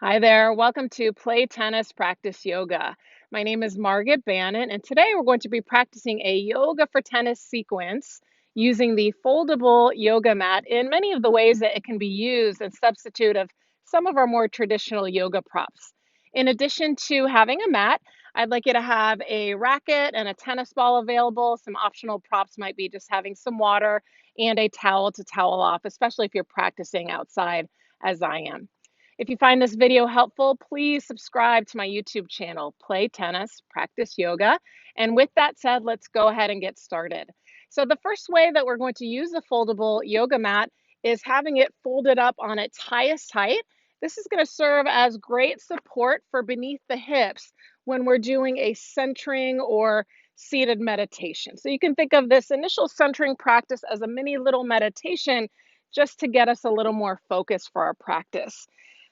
Hi there. Welcome to Play Tennis Practice Yoga. My name is Margit Bannon, and today we're going to be practicing a yoga for tennis sequence using the foldable yoga mat in many of the ways that it can be used in substitute of some of our more traditional yoga props. In addition to having a mat, I'd like you to have a racket and a tennis ball available. Some optional props might be just having some water and a towel to towel off, especially if you're practicing outside, as I am. If you find this video helpful, please subscribe to my YouTube channel, Play Tennis, Practice Yoga. And with that said, let's go ahead and get started. So the first way that we're going to use the foldable yoga mat is having it folded up on its highest height. This is going to serve as great support for beneath the hips when we're doing a centering or seated meditation. So you can think of this initial centering practice as a mini little meditation just to get us a little more focused for our practice.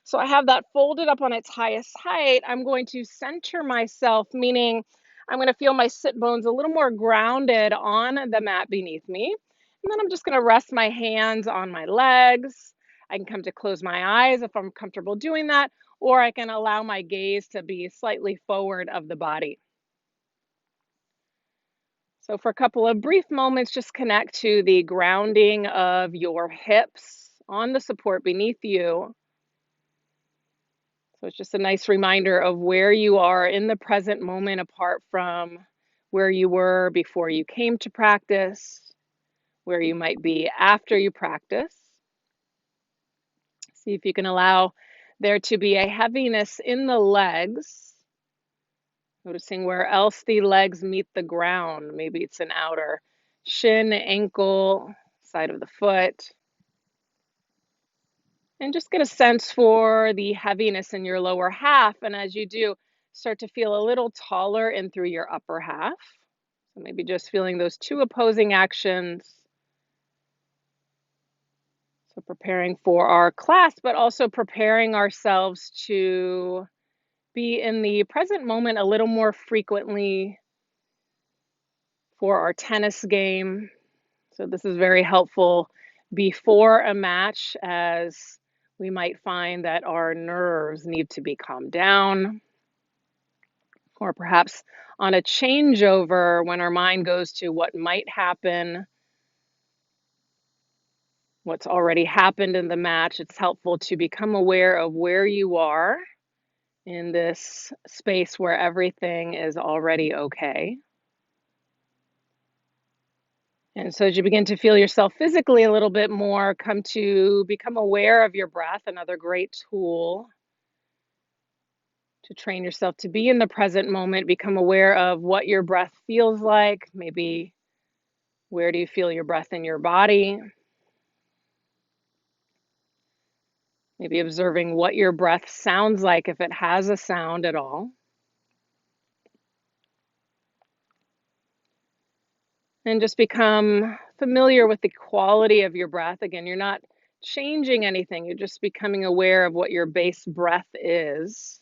So I have that folded up on its highest height. I'm going to center myself, meaning I'm going to feel my sit bones a little more grounded on the mat beneath me. And then I'm just going to rest my hands on my legs. I can come to close my eyes if I'm comfortable doing that, or I can allow my gaze to be slightly forward of the body. So for a couple of brief moments, just connect to the grounding of your hips on the support beneath you. So it's just a nice reminder of where you are in the present moment apart from where you were before you came to practice, where you might be after you practice. See if you can allow there to be a heaviness in the legs, noticing where else the legs meet the ground. Maybe it's an outer shin, ankle, side of the foot. And just get a sense for the heaviness in your lower half. And as you do, start to feel a little taller in through your upper half. So maybe just feeling those two opposing actions. So preparing for our class, but also preparing ourselves to be in the present moment a little more frequently for our tennis game. So this is very helpful before a match, as we might find that our nerves need to be calmed down, or perhaps on a changeover when our mind goes to what might happen, what's already happened in the match. It's helpful to become aware of where you are in this space where everything is already okay. And so as you begin to feel yourself physically a little bit more, come to become aware of your breath, another great tool to train yourself to be in the present moment. Become aware of what your breath feels like. Maybe where do you feel your breath in your body? Maybe observing what your breath sounds like, if it has a sound at all. And just become familiar with the quality of your breath. Again, you're not changing anything, you're just becoming aware of what your base breath is.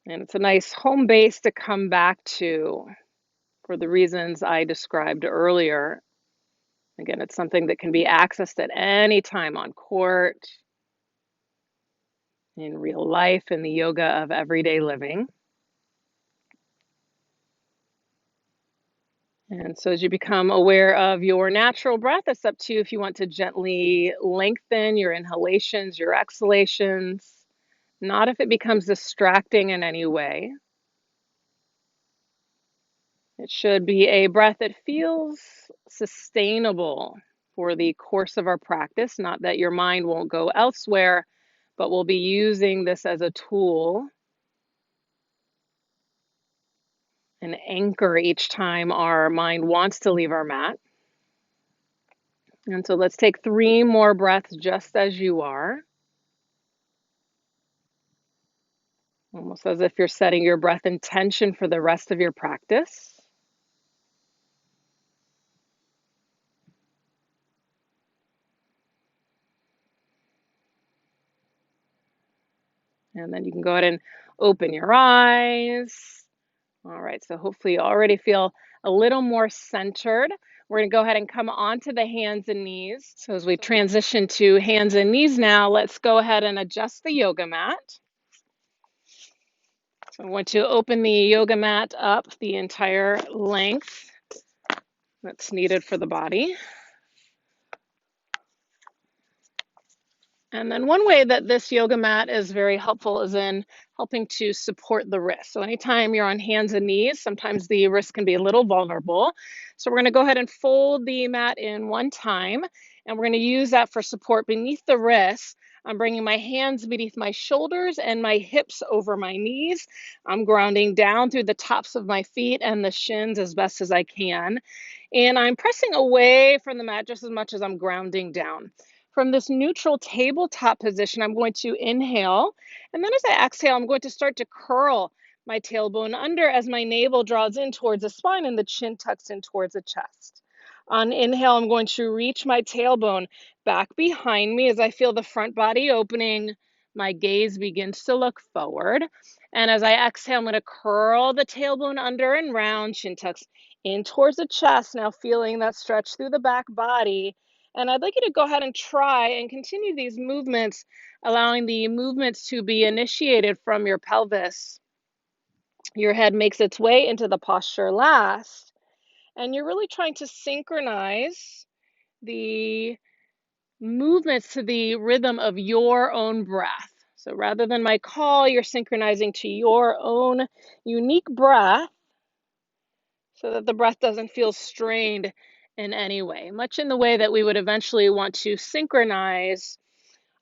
And it's a nice home base to come back to for the reasons I described earlier. Again, it's something that can be accessed at any time on court, in real life, in the yoga of everyday living. And so as you become aware of your natural breath, it's up to you if you want to gently lengthen your inhalations, your exhalations, not if it becomes distracting in any way. It should be a breath that feels sustainable for the course of our practice, not that your mind won't go elsewhere, but we'll be using this as a tool, an anchor each time our mind wants to leave our mat. And so let's take 3 more breaths just as you are, almost as if you're setting your breath intention for the rest of your practice. And then you can go ahead and open your eyes. All right, so hopefully you already feel a little more centered. We're going to go ahead and come onto the hands and knees. So as we transition to hands and knees now, let's go ahead and adjust the yoga mat. So I want to open the yoga mat up the entire length that's needed for the body. And then one way that this yoga mat is very helpful is in helping to support the wrist. So anytime you're on hands and knees, sometimes the wrist can be a little vulnerable. So we're going to go ahead and fold the mat in one time, and we're going to use that for support beneath the wrist. I'm bringing my hands beneath my shoulders and my hips over my knees. I'm grounding down through the tops of my feet and the shins as best as I can. And I'm pressing away from the mat just as much as I'm grounding down. From this neutral tabletop position, I'm going to inhale, and then as I exhale, I'm going to start to curl my tailbone under as my navel draws in towards the spine and the chin tucks in towards the chest. On inhale, I'm going to reach my tailbone back behind me as I feel the front body opening. My gaze begins to look forward. And as I exhale, I'm going to curl the tailbone under and round, chin tucks in towards the chest, now feeling that stretch through the back body. And I'd like you to go ahead and try and continue these movements, allowing the movements to be initiated from your pelvis. Your head makes its way into the posture last, and you're really trying to synchronize the movements to the rhythm of your own breath. So rather than my call, you're synchronizing to your own unique breath so that the breath doesn't feel strained in any way, much in the way that we would eventually want to synchronize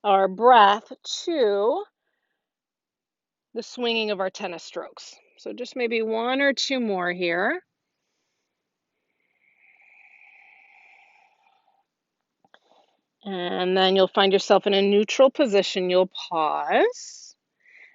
our breath to the swinging of our tennis strokes. So just maybe one or two more here. And then you'll find yourself in a neutral position. You'll pause,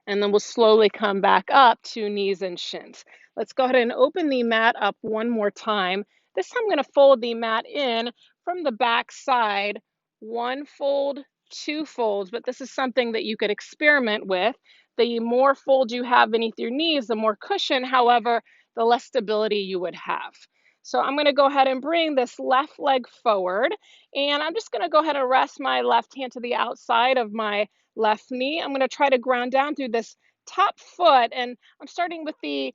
and then we'll slowly come back up to knees and shins. Let's go ahead and open the mat up one more time. This time I'm going to fold the mat in from the back side, one fold, two folds, but this is something that you could experiment with. The more fold you have beneath your knees, the more cushion, however, the less stability you would have. So I'm going to go ahead and bring this left leg forward, and I'm just going to go ahead and rest my left hand to the outside of my left knee. I'm going to try to ground down through this top foot, and I'm starting with the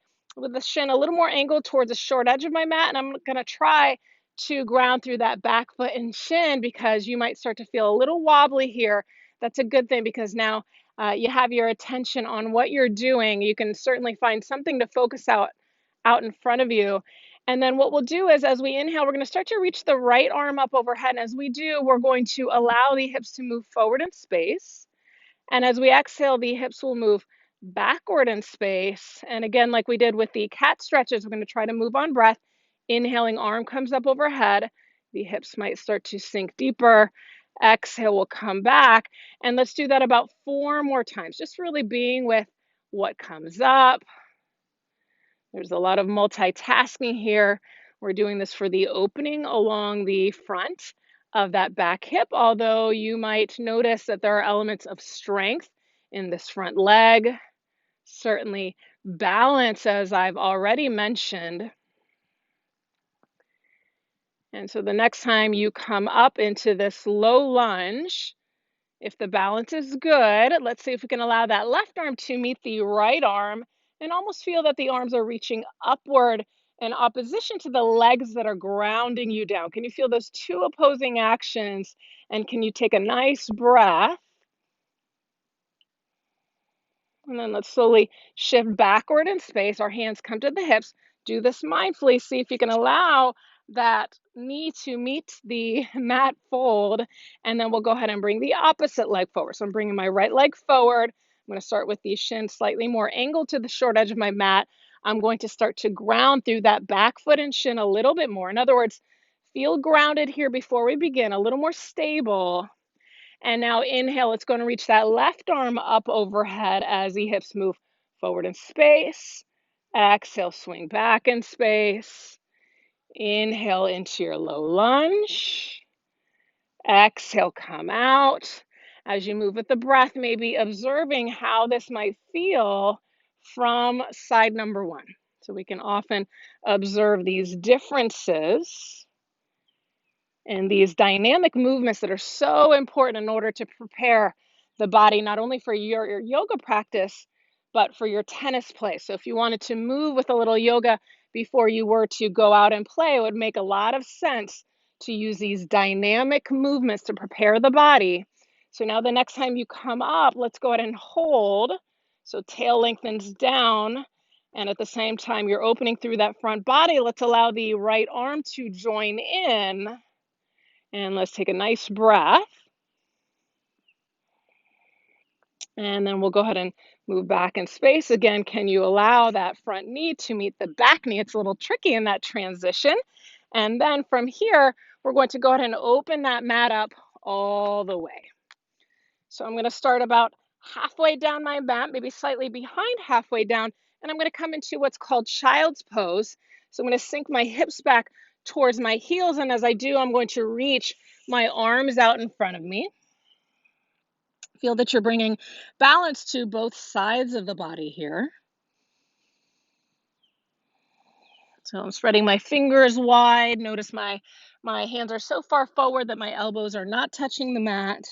shin a little more angled towards the short edge of my mat, and I'm going to try to ground through that back foot and shin because you might start to feel a little wobbly here. That's a good thing because now you have your attention on what you're doing. You can certainly find something to focus out in front of you. And then what we'll do is as we inhale, we're going to start to reach the right arm up overhead. And as we do, we're going to allow the hips to move forward in space. And as we exhale, the hips will move backward in space. And again, like we did with the cat stretches, we're going to try to move on breath. Inhaling, arm comes up overhead. The hips might start to sink deeper. Exhale, will come back. And let's do that about 4 more times, just really being with what comes up. There's a lot of multitasking here. We're doing this for the opening along the front of that back hip, although you might notice that there are elements of strength in this front leg. Certainly balance, as I've already mentioned. And so the next time you come up into this low lunge, if the balance is good, let's see if we can allow that left arm to meet the right arm and almost feel that the arms are reaching upward in opposition to the legs that are grounding you down. Can you feel those two opposing actions? And can you take a nice breath? And then let's slowly shift backward in space. Our hands come to the hips. Do this mindfully. See if you can allow that knee to meet the mat fold. And then we'll go ahead and bring the opposite leg forward. So I'm bringing my right leg forward. I'm going to start with the shin slightly more angled to the short edge of my mat. I'm going to start to ground through that back foot and shin a little bit more. In other words, feel grounded here before we begin, a little more stable. And now inhale, it's going to reach that left arm up overhead as the hips move forward in space. Exhale, swing back in space. Inhale into your low lunge. Exhale, come out. As you move with the breath, maybe observing how this might feel from side number one. So we can often observe these differences and these dynamic movements that are so important in order to prepare the body not only for your yoga practice, but for your tennis play. So if you wanted to move with a little yoga before you were to go out and play, it would make a lot of sense to use these dynamic movements to prepare the body. So now the next time you come up, let's go ahead and hold. So tail lengthens down. And at the same time, you're opening through that front body. Let's allow the right arm to join in. And let's take a nice breath. And then we'll go ahead and move back in space. Again, can you allow that front knee to meet the back knee? It's a little tricky in that transition. And then from here, we're going to go ahead and open that mat up all the way. So I'm going to start about halfway down my mat, maybe slightly behind halfway down, and I'm going to come into what's called child's pose. So I'm going to sink my hips back towards my heels, and as I do, I'm going to reach my arms out in front of me. Feel that you're bringing balance to both sides of the body here. So I'm spreading my fingers wide. Notice my hands are so far forward that my elbows are not touching the mat.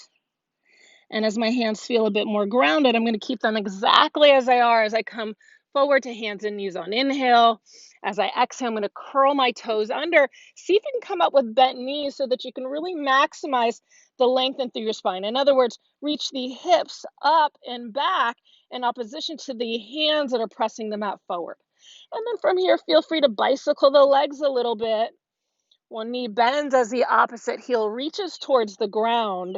And as my hands feel a bit more grounded, I'm going to keep them exactly as they are as I come forward to hands and knees on inhale. As I exhale, I'm going to curl my toes under. See if you can come up with bent knees so that you can really maximize the lengthen through your spine. In other words, reach the hips up and back in opposition to the hands that are pressing the mat forward. And then from here, feel free to bicycle the legs a little bit. One knee bends as the opposite heel reaches towards the ground.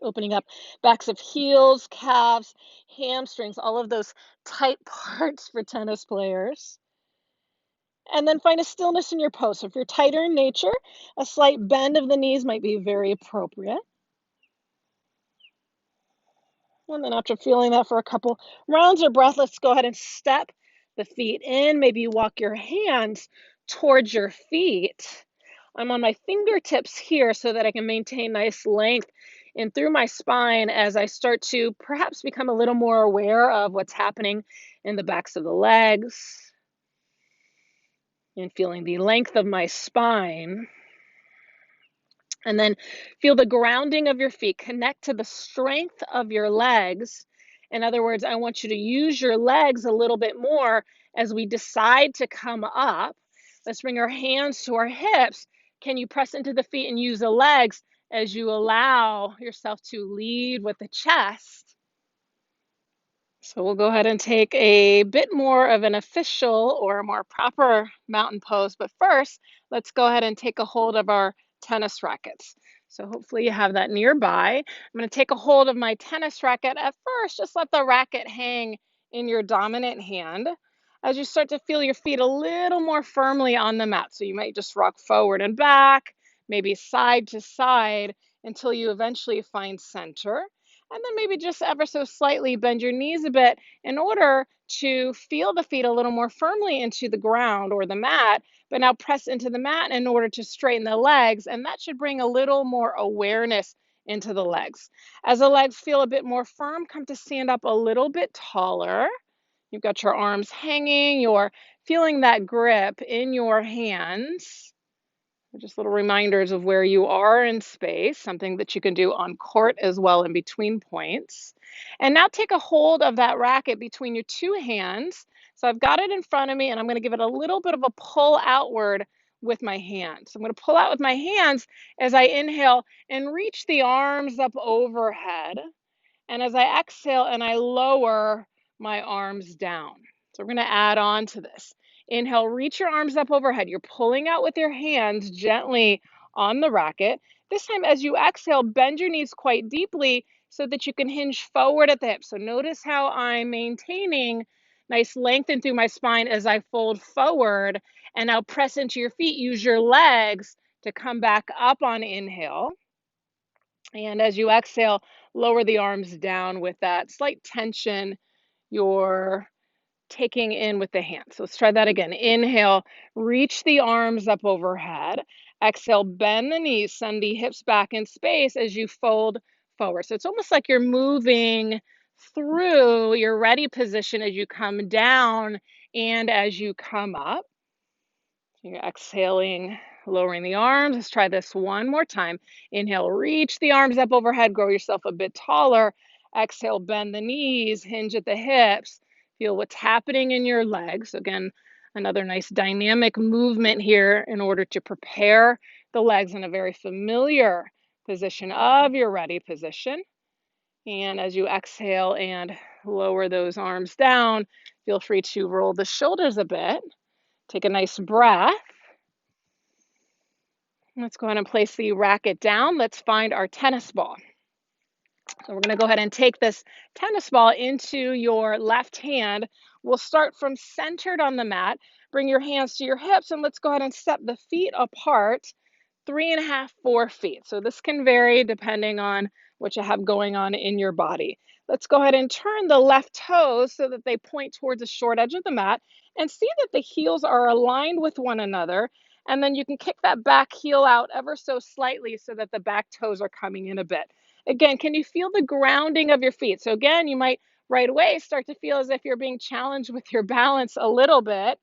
Opening up backs of heels, calves, hamstrings, all of those tight parts for tennis players. And then find a stillness in your pose. So if you're tighter in nature, a slight bend of the knees might be very appropriate. And then after feeling that for a couple rounds of breath, let's go ahead and step the feet in. Maybe you walk your hands towards your feet. I'm on my fingertips here so that I can maintain nice length in through my spine as I start to perhaps become a little more aware of what's happening in the backs of the legs and feeling the length of my spine. And then feel the grounding of your feet. Connect to the strength of your legs. In other words, I want you to use your legs a little bit more as we decide to come up. Let's bring our hands to our hips. Can you press into the feet and use the legs as you allow yourself to lead with the chest? So we'll go ahead and take a bit more of an official or a more proper mountain pose. But first, let's go ahead and take a hold of our tennis rackets. So hopefully you have that nearby. I'm going to take a hold of my tennis racket. At first, just let the racket hang in your dominant hand as you start to feel your feet a little more firmly on the mat. So you might just rock forward and back, maybe side to side until you eventually find center. And then maybe just ever so slightly bend your knees a bit in order to feel the feet a little more firmly into the ground or the mat, but now press into the mat in order to straighten the legs. And that should bring a little more awareness into the legs. As the legs feel a bit more firm, come to stand up a little bit taller. You've got your arms hanging, you're feeling that grip in your hands. Just little reminders of where you are in space, something that you can do on court as well in between points. And now take a hold of that racket between your two hands. So I've got it in front of me and I'm going to give it a little bit of a pull outward with my hands. I'm going to pull out with my hands as I inhale and reach the arms up overhead. And as I exhale and I lower my arms down. So we're going to add on to this. Inhale, reach your arms up overhead. You're pulling out with your hands gently on the racket. This time, as you exhale, bend your knees quite deeply so that you can hinge forward at the hips. So notice how I'm maintaining nice lengthen through my spine as I fold forward. And now press into your feet. Use your legs to come back up on inhale. And as you exhale, lower the arms down with that slight tension you're taking in with the hands. So let's try that again. Inhale, reach the arms up overhead. Exhale, bend the knees, send the hips back in space as you fold forward. So it's almost like you're moving through your ready position as you come down And as you come up, you're exhaling, lowering the arms. Let's try this one more time. Inhale, reach the arms up overhead, grow yourself a bit taller. Exhale, bend the knees, hinge at the hips. Feel what's happening in your legs. Again, another nice dynamic movement here in order to prepare the legs in a very familiar position of your ready position. And as you exhale and lower those arms down, feel free to roll the shoulders a bit. Take a nice breath. Let's go ahead and place the racket down. Let's find our tennis ball. So we're going to go ahead and take this tennis ball into your left hand. We'll start from centered on the mat. Bring your hands to your hips and let's go ahead and step the feet apart 3.5, 4 feet. So this can vary depending on what you have going on in your body. Let's go ahead and turn the left toes so that they point towards the short edge of the mat and see that the heels are aligned with one another. And then you can kick that back heel out ever so slightly so that the back toes are coming in a bit. Again, can you feel the grounding of your feet? So again, you might right away start to feel as if you're being challenged with your balance a little bit.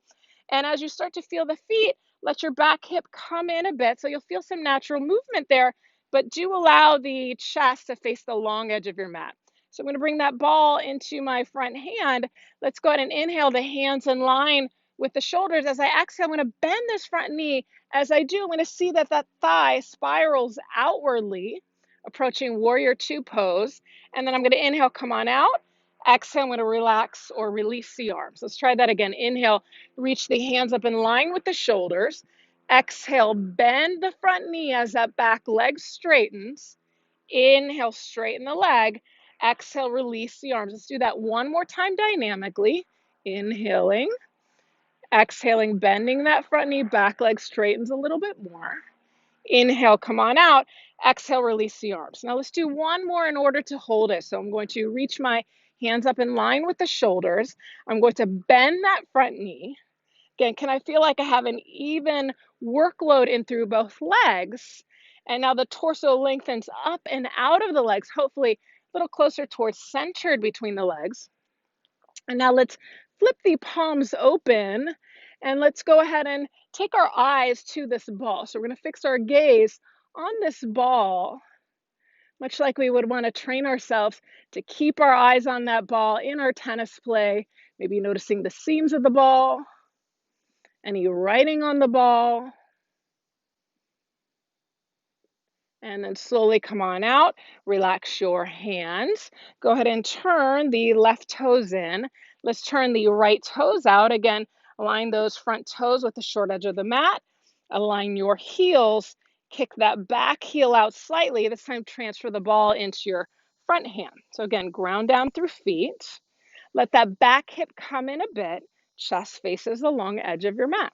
And as you start to feel the feet, let your back hip come in a bit. So you'll feel some natural movement there, but do allow the chest to face the long edge of your mat. So I'm going to bring that ball into my front hand. Let's go ahead and inhale the hands in line with the shoulders. As I exhale, I'm going to bend this front knee. As I do, I'm going to see that that thigh spirals outwardly, approaching warrior two pose. And then I'm going to inhale, come on out. Exhale, I'm going to relax or release the arms. Let's try that again. Inhale, reach the hands up in line with the shoulders. Exhale, bend the front knee as that back leg straightens. Inhale, straighten the leg. Exhale, release the arms. Let's do that one more time dynamically. Inhaling, exhaling, bending that front knee, back leg straightens a little bit more. Inhale, come on out. Exhale, release the arms. Now let's do one more in order to hold it. So I'm going to reach my hands up in line with the shoulders. I'm going to bend that front knee. Again, can I feel like I have an even workload in through both legs? And now the torso lengthens up and out of the legs, hopefully a little closer towards centered between the legs. And now let's flip the palms open and let's go ahead and take our eyes to this ball. So we're going to fix our gaze on this ball, much like we would want to train ourselves to keep our eyes on that ball in our tennis play, maybe noticing the seams of the ball, any writing on the ball. And then slowly come on out, relax your hands. Go ahead and turn the left toes in. Let's turn the right toes out. Again, align those front toes with the short edge of the mat. Align your heels. Kick that back heel out slightly. This time transfer the ball into your front hand. So again, ground down through feet. Let that back hip come in a bit. Chest faces the long edge of your mat.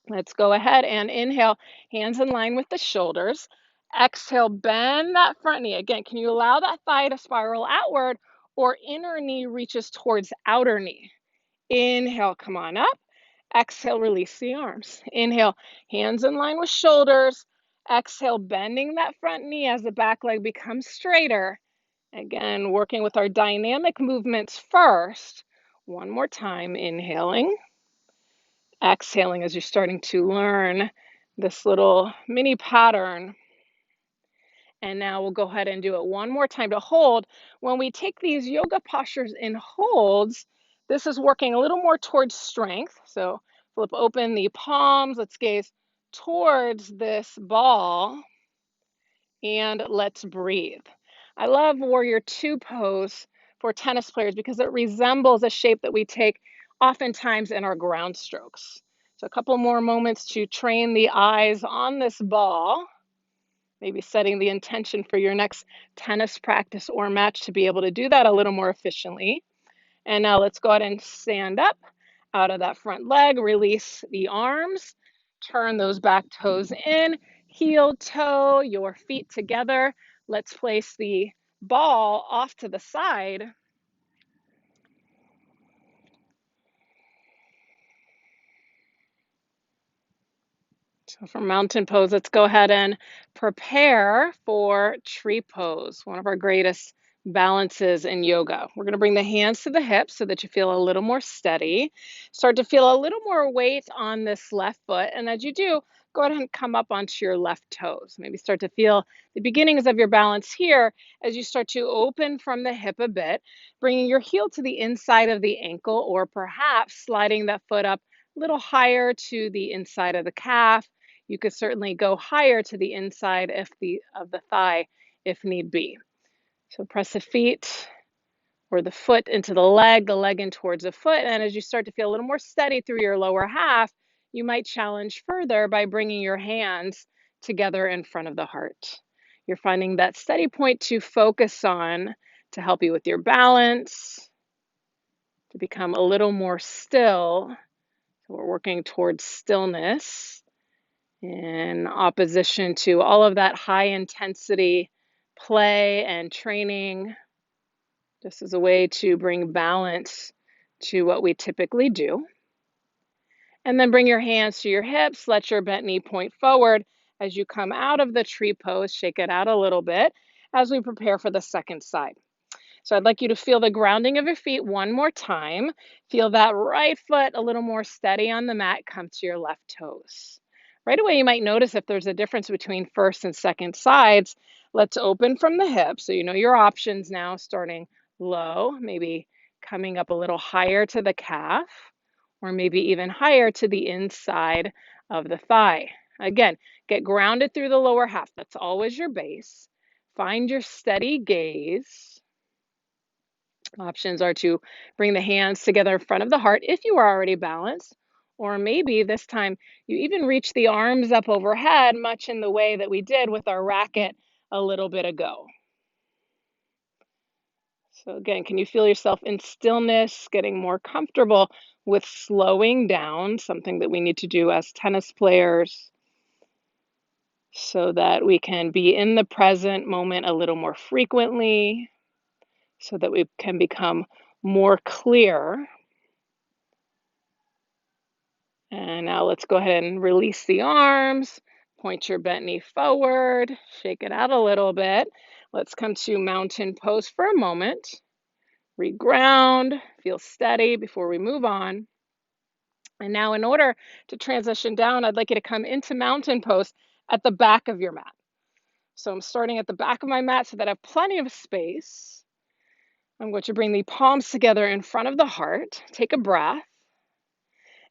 Let's go ahead and inhale, hands in line with the shoulders. Exhale, bend that front knee. Again, can you allow that thigh to spiral outward or inner knee reaches towards outer knee? Inhale, come on up. Exhale, release the arms. Inhale, hands in line with shoulders. Exhale, bending that front knee as the back leg becomes straighter. Again, working with our dynamic movements first. One more time, inhaling. Exhaling as you're starting to learn this little mini pattern. And now we'll go ahead and do it one more time to hold. When we take these yoga postures in holds, this is working a little more towards strength. So flip open the palms. Let's gaze towards this ball and let's breathe. I love warrior two pose for tennis players because it resembles a shape that we take oftentimes in our ground strokes. So a couple more moments to train the eyes on this ball, maybe setting the intention for your next tennis practice or match to be able to do that a little more efficiently. And now let's go ahead and stand up out of that front leg, release the arms, turn those back toes in, heel toe, your feet together. Let's place the ball off to the side. So for mountain pose, let's go ahead and prepare for tree pose, one of our greatest balances in yoga. We're going to bring the hands to the hips so that you feel a little more steady. Start to feel a little more weight on this left foot. And as you do, go ahead and come up onto your left toes. Maybe start to feel the beginnings of your balance here as you start to open from the hip a bit, bringing your heel to the inside of the ankle, or perhaps sliding that foot up a little higher to the inside of the calf. You could certainly go higher to the inside of the thigh if need be. So press the feet or the foot into the leg in towards the foot. And as you start to feel a little more steady through your lower half, you might challenge further by bringing your hands together in front of the heart. You're finding that steady point to focus on to help you with your balance, to become a little more still. So we're working towards stillness in opposition to all of that high intensity play and training. This is a way to bring balance to what we typically do. And then bring your hands to your hips, let your bent knee point forward as you come out of the tree pose, shake it out a little bit as we prepare for the second side. So I'd like you to feel the grounding of your feet one more time. Feel that right foot a little more steady on the mat, come to your left toes. Right away, you might notice if there's a difference between first and second sides. Let's open from the hip. So you know your options now, starting low, maybe coming up a little higher to the calf, or maybe even higher to the inside of the thigh. Again, get grounded through the lower half. That's always your base. Find your steady gaze. Options are to bring the hands together in front of the heart if you are already balanced, or maybe this time you even reach the arms up overhead, much in the way that we did with our racket a little bit ago. So again, can you feel yourself in stillness, getting more comfortable with slowing down, something that we need to do as tennis players, so that we can be in the present moment a little more frequently, so that we can become more clear. And now let's go ahead and release the arms, point your bent knee forward, shake it out a little bit. Let's come to mountain pose for a moment. Reground, feel steady before we move on. And now in order to transition down, I'd like you to come into mountain pose at the back of your mat. So I'm starting at the back of my mat so that I have plenty of space. I'm going to bring the palms together in front of the heart. Take a breath.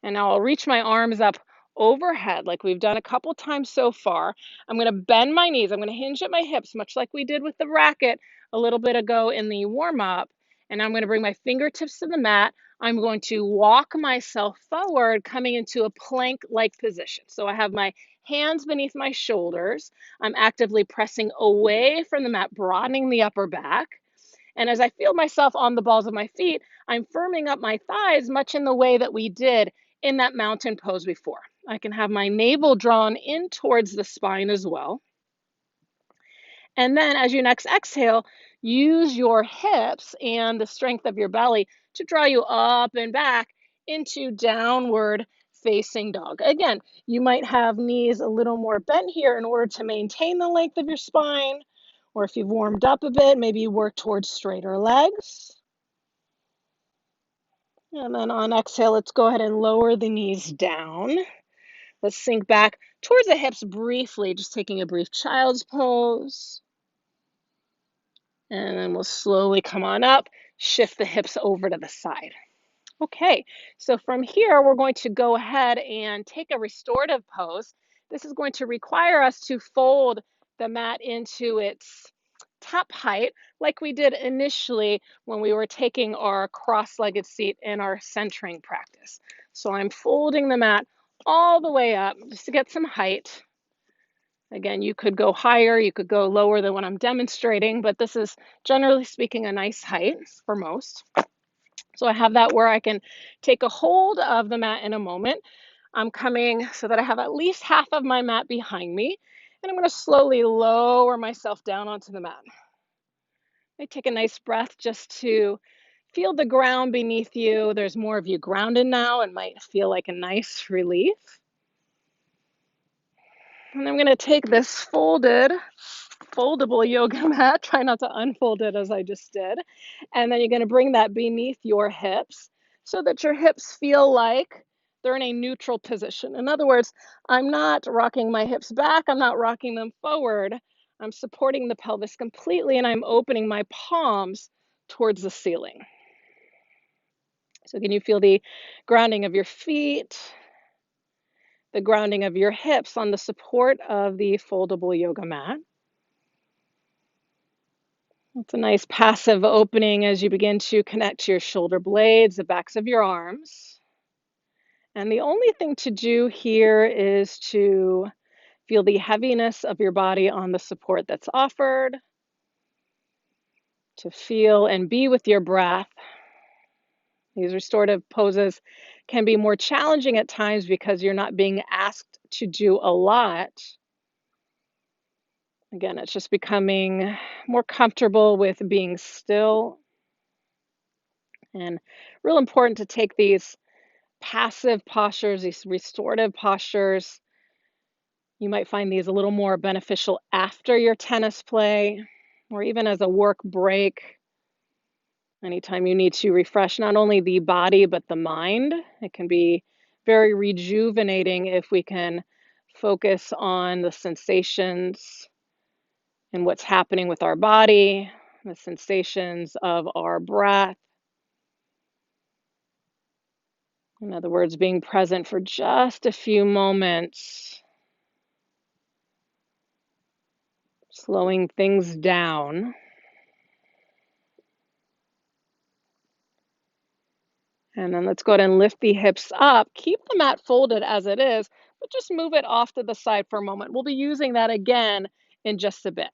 And now I'll reach my arms up overhead like we've done a couple times so far. I'm going to bend my knees. I'm going to hinge at my hips, much like we did with the racket a little bit ago in the warm-up. And I'm going to bring my fingertips to the mat. I'm going to walk myself forward, coming into a plank-like position. So I have my hands beneath my shoulders. I'm actively pressing away from the mat, broadening the upper back. And as I feel myself on the balls of my feet, I'm firming up my thighs, much in the way that we did in that mountain pose before. I can have my navel drawn in towards the spine as well. And then as you next exhale, use your hips and the strength of your belly to draw you up and back into downward facing dog. Again, you might have knees a little more bent here in order to maintain the length of your spine. Or if you've warmed up a bit, maybe you work towards straighter legs. And then on exhale, let's go ahead and lower the knees down. Let's sink back towards the hips briefly, just taking a brief child's pose. And then we'll slowly come on up, shift the hips over to the side. Okay, so from here, we're going to go ahead and take a restorative pose. This is going to require us to fold the mat into its top height, like we did initially when we were taking our cross-legged seat in our centering practice. So I'm folding the mat all the way up just to get some height. Again, you could go higher, you could go lower than what I'm demonstrating, but this is generally speaking a nice height for most. So I have that where I can take a hold of the mat in a moment. I'm coming so that I have at least half of my mat behind me, and I'm going to slowly lower myself down onto the mat. I take a nice breath just to feel the ground beneath you. There's more of you grounded now and might feel like a nice relief. And I'm going to take this folded foldable yoga mat. Try not to unfold it as I just did. And then you're going to bring that beneath your hips so that your hips feel like they're in a neutral position. In other words, I'm not rocking my hips back, I'm not rocking them forward. I'm supporting the pelvis completely and I'm opening my palms towards the ceiling. So, can you feel the grounding of your feet, the grounding of your hips on the support of the foldable yoga mat? It's a nice passive opening as you begin to connect to your shoulder blades, the backs of your arms. And the only thing to do here is to feel the heaviness of your body on the support that's offered, to feel and be with your breath. These restorative poses can be more challenging at times because you're not being asked to do a lot. Again, it's just becoming more comfortable with being still, and real important to take these passive postures, these restorative postures. You might find these a little more beneficial after your tennis play or even as a work break. Anytime you need to refresh not only the body but the mind, it can be very rejuvenating if we can focus on the sensations and what's happening with our body, the sensations of our breath. In other words, being present for just a few moments, slowing things down. And then let's go ahead and lift the hips up. Keep the mat folded as it is, but just move it off to the side for a moment. We'll be using that again in just a bit.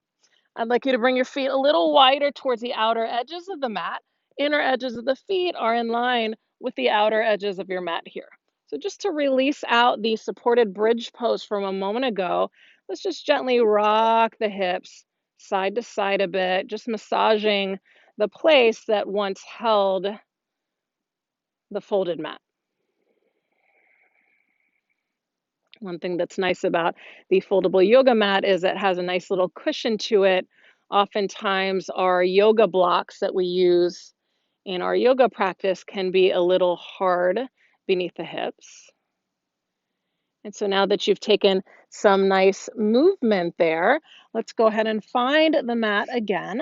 I'd like you to bring your feet a little wider towards the outer edges of the mat. Inner edges of the feet are in line with the outer edges of your mat here. So just to release out the supported bridge pose from a moment ago, let's just gently rock the hips side to side a bit, just massaging the place that once held the folded mat. One thing that's nice about the foldable yoga mat is it has a nice little cushion to it. Oftentimes, our yoga blocks that we use in our yoga practice can be a little hard beneath the hips. And so now that you've taken some nice movement there, let's go ahead and find the mat again.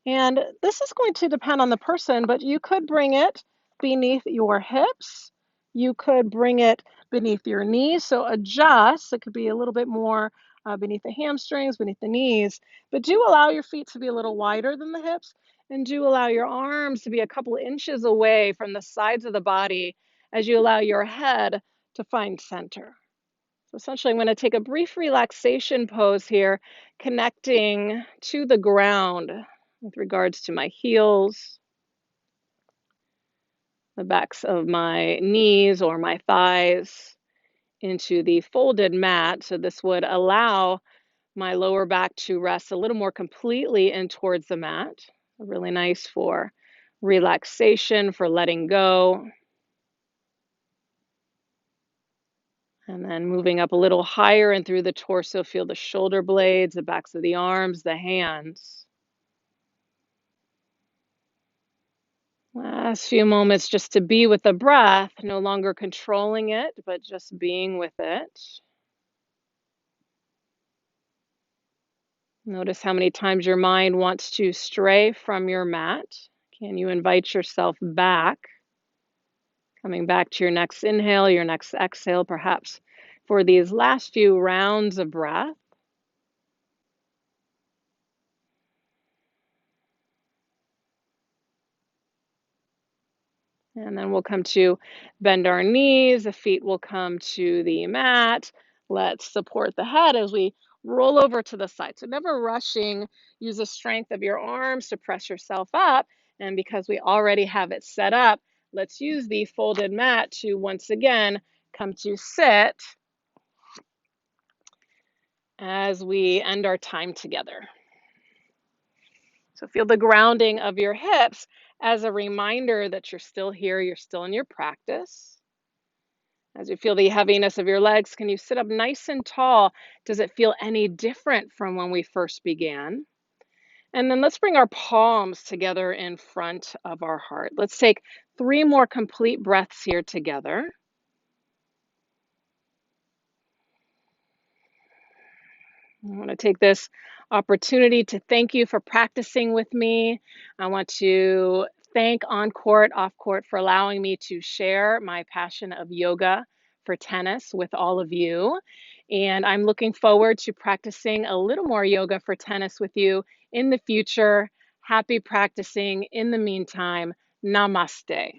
And this is going to depend on the person, but you could bring it beneath your hips. You could bring it beneath your knees. So adjust. It could be a little bit more beneath the hamstrings, beneath the knees. But do allow your feet to be a little wider than the hips. And do allow your arms to be a couple inches away from the sides of the body as you allow your head to find center. So essentially, I'm going to take a brief relaxation pose here, connecting to the ground with regards to my heels, the backs of my knees or my thighs into the folded mat. So this would allow my lower back to rest a little more completely in towards the mat. Really nice for relaxation, for letting go. And then moving up a little higher and through the torso, feel the shoulder blades, the backs of the arms, the hands. Last few moments just to be with the breath, no longer controlling it, but just being with it. Notice how many times your mind wants to stray from your mat. Can you invite yourself back? Coming back to your next inhale, your next exhale, perhaps for these last few rounds of breath. And then we'll come to bend our knees. The feet will come to the mat. Let's support the head as we roll over to the side. So never rushing. Use the strength of your arms to press yourself up. And because we already have it set up, let's use the folded mat to once again come to sit as we end our time together. So feel the grounding of your hips as a reminder that you're still here, you're still in your practice. As you feel the heaviness of your legs, can you sit up nice and tall? Does it feel any different from when we first began? And then let's bring our palms together in front of our heart. Let's take 3 more complete breaths here together. I want to take this opportunity to thank you for practicing with me. I want to thank Oncourt Offcourt for allowing me to share my passion of yoga for tennis with all of you. And I'm looking forward to practicing a little more yoga for tennis with you in the future. Happy practicing. In the meantime, namaste.